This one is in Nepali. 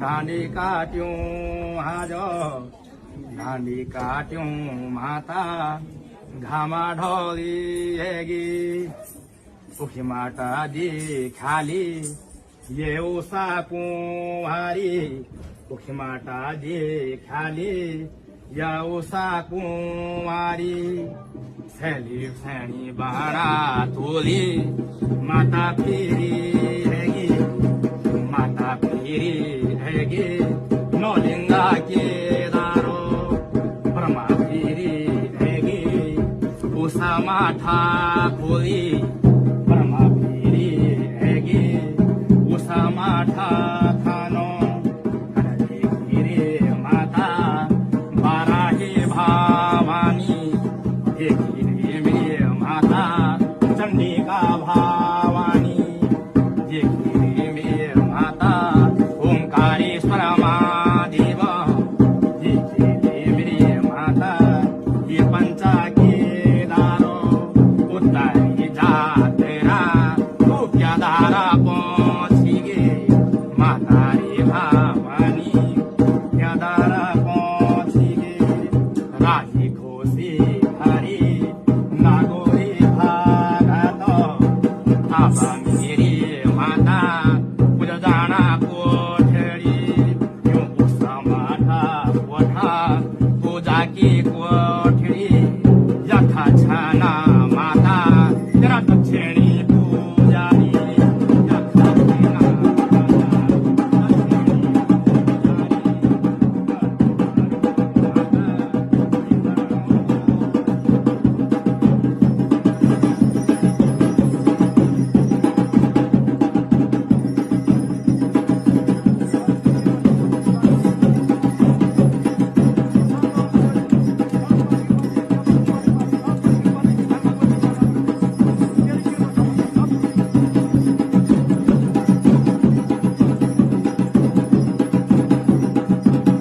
दांडी काट्यूं हाजो दांडी काट्यूं माता घामा ढोली हेगी उखी माटा दी खाली ये उसा कुंवारी उखी माटा दी खाली या उसा कुंवारी सैली सैनी बाणा तोली माता फिरी हैगी माता फिरी हैगी नौलिंगा के दारो ब्रह्मा फिरी हैगी उषा माथा खोली ब्रह्मा फिरी हैगी उषा माथा खानो फिरी माता बाराही भावानी माता चंडिका भावानी देखी मेरे माता ओंकारेश्वर महादेव देखी मेरे माता ये पंचा के दारो उत्तरी जातेरा तो क्या दारा पहुंच